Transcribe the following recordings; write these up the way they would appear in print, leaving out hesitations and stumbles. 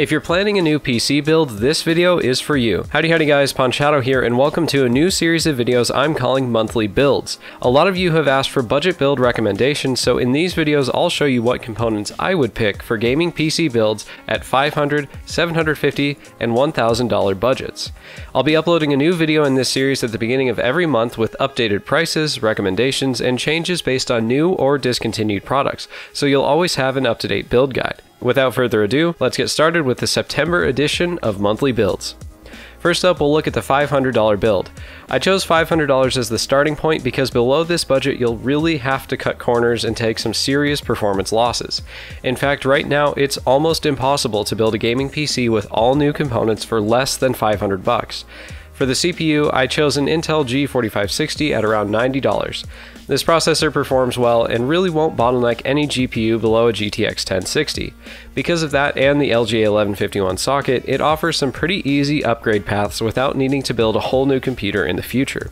If you're planning a new PC build, this video is for you. Howdy guys, Ponchato here, and welcome to a new series of videos I'm calling monthly builds. A lot of you have asked for budget build recommendations, so in these videos I'll show you what components I would pick for gaming PC builds at $500, $750, and $1,000 budgets. I'll be uploading a new video in this series at the beginning of every month with updated prices, recommendations, and changes based on new or discontinued products, so you'll always have an up-to-date build guide. Without further ado, let's get started with the September edition of monthly builds. First up, we'll look at the $500 build. I chose $500 as the starting point because below this budget you'll really have to cut corners and take some serious performance losses. In fact, right now it's almost impossible to build a gaming PC with all new components for less than $500. For the CPU, I chose an Intel G4560 at around $90. This processor performs well and really won't bottleneck any GPU below a GTX 1060. Because of that and the LGA1151 socket, it offers some pretty easy upgrade paths without needing to build a whole new computer in the future.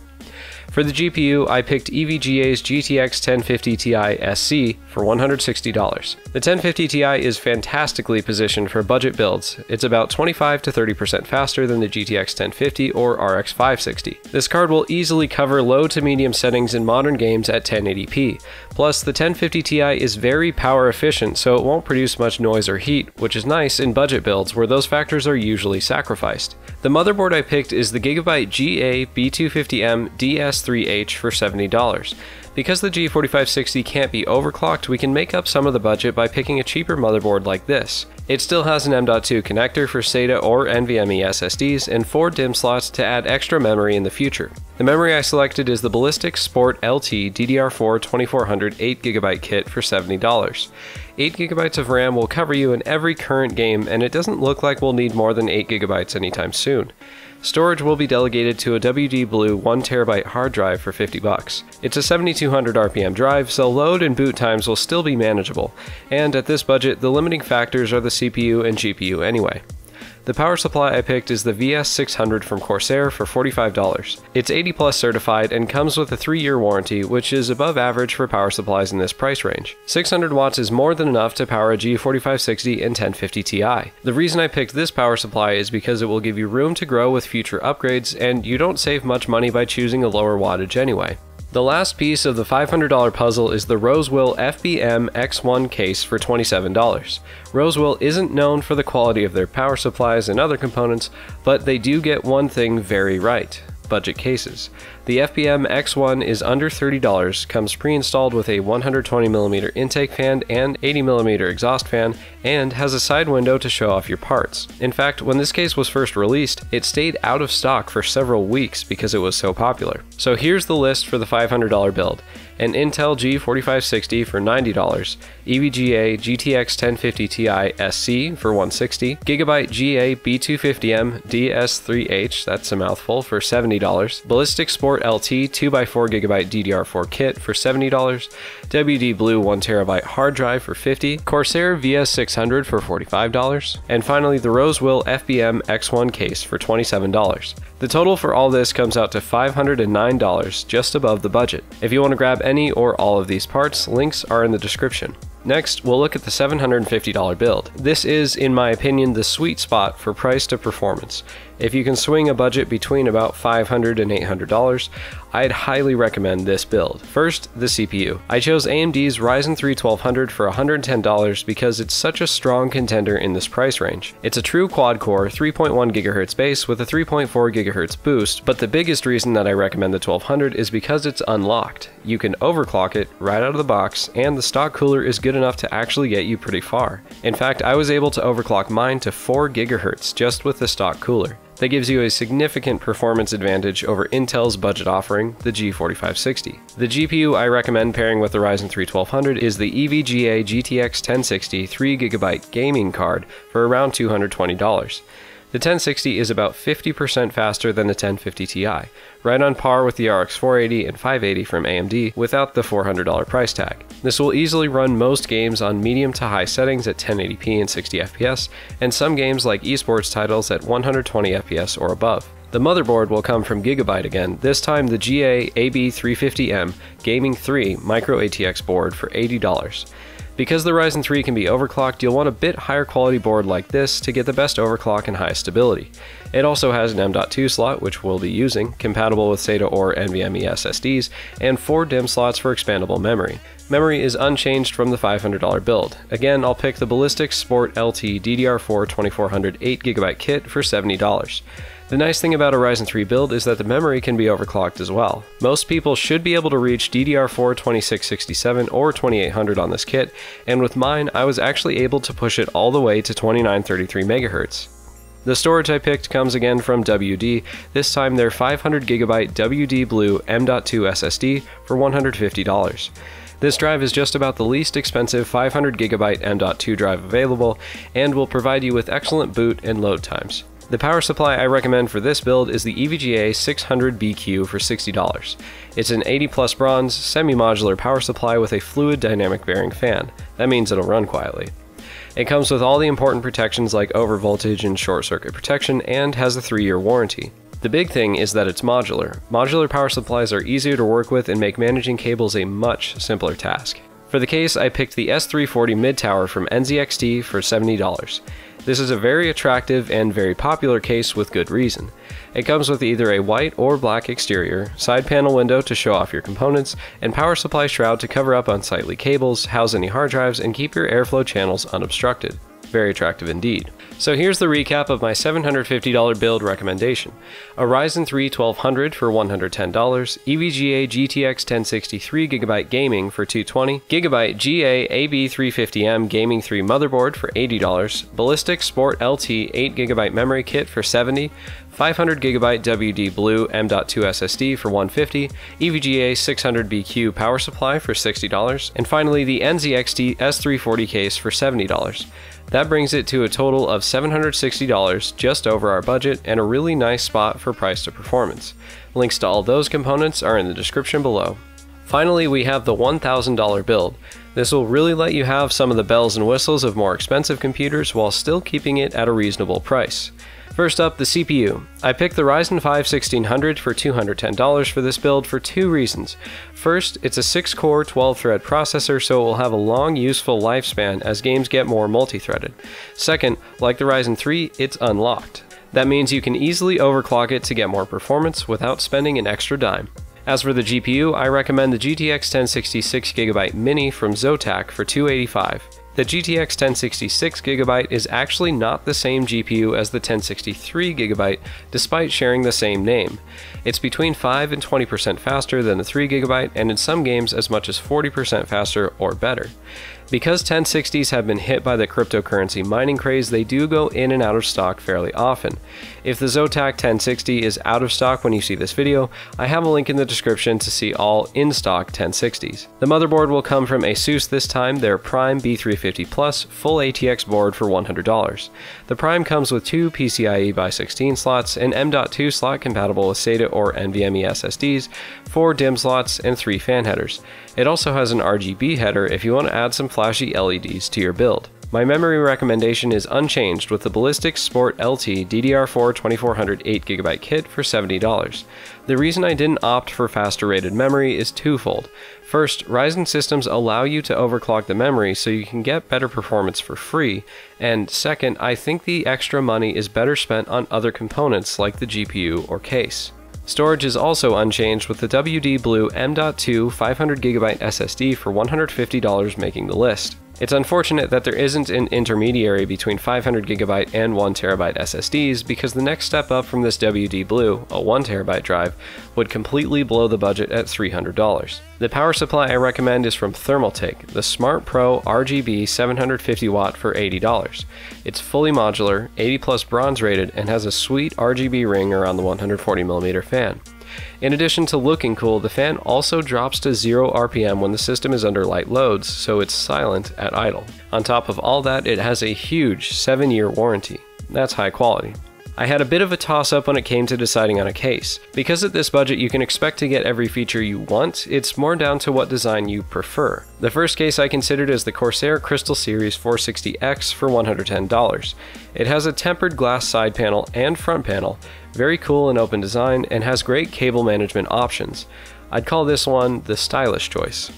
For the GPU, I picked EVGA's GTX 1050 Ti SC for $160. The 1050 Ti is fantastically positioned for budget builds. It's about 25 to 30% faster than the GTX 1050 or RX 560. This card will easily cover low to medium settings in modern games at 1080p. Plus, the 1050 Ti is very power efficient, so it won't produce much noise or heat, which is nice in budget builds where those factors are usually sacrificed. The motherboard I picked is the Gigabyte GA-B250M DS3H for $70. Because the G4560 can't be overclocked, we can make up some of the budget by picking a cheaper motherboard like this. It still has an M.2 connector for SATA or NVMe SSDs and 4 DIMM slots to add extra memory in the future. The memory I selected is the Ballistix Sport LT DDR4 2400 8GB kit for $70. 8GB of RAM will cover you in every current game, and it doesn't look like we'll need more than 8GB anytime soon. Storage will be delegated to a WD Blue 1TB hard drive for $50. It's a 7200 RPM drive, so load and boot times will still be manageable, and at this budget, the limiting factors are the CPU and GPU anyway. The power supply I picked is the VS600 from Corsair for $45. It's 80+ certified and comes with a 3-year warranty, which is above average for power supplies in this price range. 600 watts is more than enough to power a G4560 and 1050 Ti. The reason I picked this power supply is because it will give you room to grow with future upgrades, and you don't save much money by choosing a lower wattage anyway. The last piece of the $500 puzzle is the Rosewill FBM X1 case for $27. Rosewill isn't known for the quality of their power supplies and other components, but they do get one thing very right: budget cases. The FBM X1 is under $30, comes pre-installed with a 120mm intake fan and 80mm exhaust fan, and has a side window to show off your parts. In fact, when this case was first released, it stayed out of stock for several weeks because it was so popular. So here's the list for the $500 build. An Intel G4560 for $90, EVGA GTX 1050 Ti SC for $160, Gigabyte GA-B250M DS3H, that's a mouthful, for $70, Ballistix Sport LT 2x4GB DDR4 kit for $70, WD Blue 1TB hard drive for $50, Corsair VS600 for $45, and finally the Rosewill FBM X1 case for $27. The total for all this comes out to $509, just above the budget. If you want to grab any or all of these parts, links are in the description. Next, we'll look at the $750 build. This is, in my opinion, the sweet spot for price to performance. If you can swing a budget between about $500 and $800, I'd highly recommend this build. First, the CPU. I chose AMD's Ryzen 3 1200 for $110 because it's such a strong contender in this price range. It's a true quad-core 3.1 GHz base with a 3.4 GHz boost, but the biggest reason that I recommend the 1200 is because it's unlocked. You can overclock it right out of the box, and the stock cooler is good enough to actually get you pretty far. In fact, I was able to overclock mine to 4 GHz just with the stock cooler. That gives you a significant performance advantage over Intel's budget offering, the G4560. The GPU I recommend pairing with the Ryzen 3 1200 is the EVGA GTX 1060 3GB gaming card for around $220. The 1060 is about 50% faster than the 1050 Ti, right on par with the RX 480 and 580 from AMD without the $400 price tag. This will easily run most games on medium to high settings at 1080p and 60 FPS, and some games like esports titles at 120 FPS or above. The motherboard will come from Gigabyte again, this time the GA AB350M Gaming 3 Micro ATX board for $80. Because the Ryzen 3 can be overclocked, you'll want a bit higher quality board like this to get the best overclock and highest stability. It also has an M.2 slot, which we'll be using, compatible with SATA or NVMe SSDs, and 4 DIMM slots for expandable memory. Memory is unchanged from the $500 build. Again, I'll pick the Ballistix Sport LT DDR4 2400 8GB kit for $70. The nice thing about a Ryzen 3 build is that the memory can be overclocked as well. Most people should be able to reach DDR4 2667 or 2800 on this kit, and with mine, I was actually able to push it all the way to 2933 MHz. The storage I picked comes again from WD, this time their 500GB WD Blue M.2 SSD for $150. This drive is just about the least expensive 500GB M.2 drive available, and will provide you with excellent boot and load times. The power supply I recommend for this build is the EVGA 600BQ for $60. It's an 80+ bronze, semi-modular power supply with a fluid dynamic bearing fan. That means it'll run quietly. It comes with all the important protections like overvoltage and short circuit protection, and has a 3-year warranty. The big thing is that it's modular. Modular power supplies are easier to work with and make managing cables a much simpler task. For the case, I picked the S340 mid-tower from NZXT for $70. This is a very attractive and very popular case with good reason. It comes with either a white or black exterior, side panel window to show off your components, and power supply shroud to cover up unsightly cables, house any hard drives, and keep your airflow channels unobstructed. Very attractive indeed. So here's the recap of my $750 build recommendation. A Ryzen 3 1200 for $110, EVGA GTX 1063GB gaming for $220, Gigabyte GA AB350M Gaming 3 motherboard for $80, Ballistix Sport LT 8GB memory kit for $70, 500GB WD Blue M.2 SSD for $150, EVGA 600BQ power supply for $60, and finally the NZXT S340 case for $70. That brings it to a total of $760, just over our budget, and a really nice spot for price to performance. Links to all those components are in the description below. Finally, we have the $1,000 build. This will really let you have some of the bells and whistles of more expensive computers while still keeping it at a reasonable price. First up, the CPU. I picked the Ryzen 5 1600 for $210 for this build for 2 reasons. First, it's a 6-core 12-thread processor, so it will have a long, useful lifespan as games get more multi-threaded. Second, like the Ryzen 3, it's unlocked. That means you can easily overclock it to get more performance without spending an extra dime. As for the GPU, I recommend the GTX 1066GB Mini from Zotac for $285. The GTX 1066GB is actually not the same GPU as the 1063GB, despite sharing the same name. It's between 5 and 20% faster than the 3GB, and in some games as much as 40% faster or better. Because 1060s have been hit by the cryptocurrency mining craze, they do go in and out of stock fairly often. If the Zotac 1060 is out of stock when you see this video, I have a link in the description to see all in-stock 1060s. The motherboard will come from ASUS this time, their Prime B350 Plus full ATX board for $100. The Prime comes with 2 PCIe by 16 slots, an M.2 slot compatible with SATA or NVMe SSDs, 4 DIMM slots, and 3 fan headers. It also has an RGB header if you want to add some flashy LEDs to your build. My memory recommendation is unchanged with the Ballistix Sport LT DDR4 2400 8GB kit for $70. The reason I didn't opt for faster rated memory is twofold. First, Ryzen systems allow you to overclock the memory so you can get better performance for free, and second, I think the extra money is better spent on other components like the GPU or case. Storage is also unchanged with the WD Blue M.2 500GB SSD for $150 making the list. It's unfortunate that there isn't an intermediary between 500GB and 1TB SSDs because the next step up from this WD Blue, a 1TB drive, would completely blow the budget at $300. The power supply I recommend is from Thermaltake, the Smart Pro RGB 750W for $80. It's fully modular, 80+ bronze rated, and has a sweet RGB ring around the 140mm fan. In addition to looking cool, the fan also drops to 0 RPM when the system is under light loads, so it's silent at idle. On top of all that, it has a huge 7-year warranty. That's high quality. I had a bit of a toss-up when it came to deciding on a case. Because at this budget you can expect to get every feature you want, it's more down to what design you prefer. The first case I considered is the Corsair Crystal Series 460X for $110. It has a tempered glass side panel and front panel, very cool and open design, and has great cable management options. I'd call this one the stylish choice.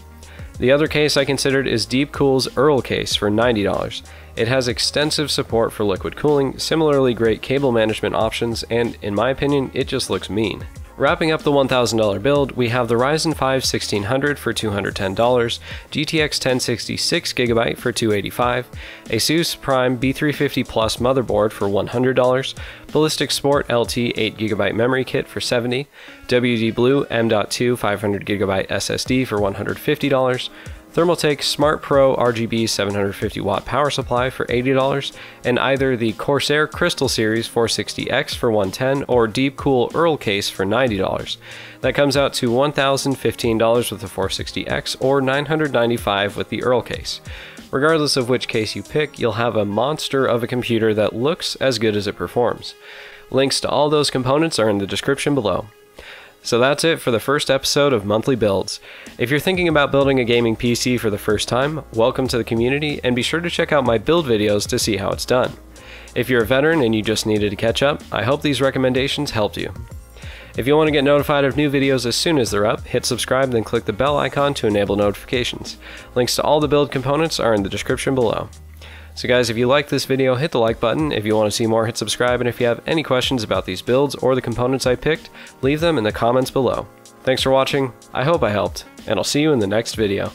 The other case I considered is Deepcool's Earlkase for $90. It has extensive support for liquid cooling, similarly great cable management options, and in my opinion, it just looks mean. Wrapping up the $1,000 build, we have the Ryzen 5 1600 for $210, GTX 1066 GB for $285, ASUS Prime B350 Plus motherboard for $100, Ballistix Sport LT 8GB memory kit for $70, WD Blue M.2 500GB SSD for $150, Thermaltake Smart Pro RGB 750W power supply for $80, and either the Corsair Crystal Series 460X for $110 or Deepcool Earlkase for $90. That comes out to $1,015 with the 460X or $995 with the Earlkase. Regardless of which case you pick, you'll have a monster of a computer that looks as good as it performs. Links to all those components are in the description below. So that's it for the first episode of Monthly Builds. If you're thinking about building a gaming PC for the first time, welcome to the community, and be sure to check out my build videos to see how it's done. If you're a veteran and you just needed to catch up, I hope these recommendations helped you. If you want to get notified of new videos as soon as they're up, hit subscribe, then click the bell icon to enable notifications. Links to all the build components are in the description below. So guys, if you liked this video, hit the like button. If you want to see more, hit subscribe, and if you have any questions about these builds or the components I picked, leave them in the comments below. Thanks for watching, I hope I helped, and I'll see you in the next video.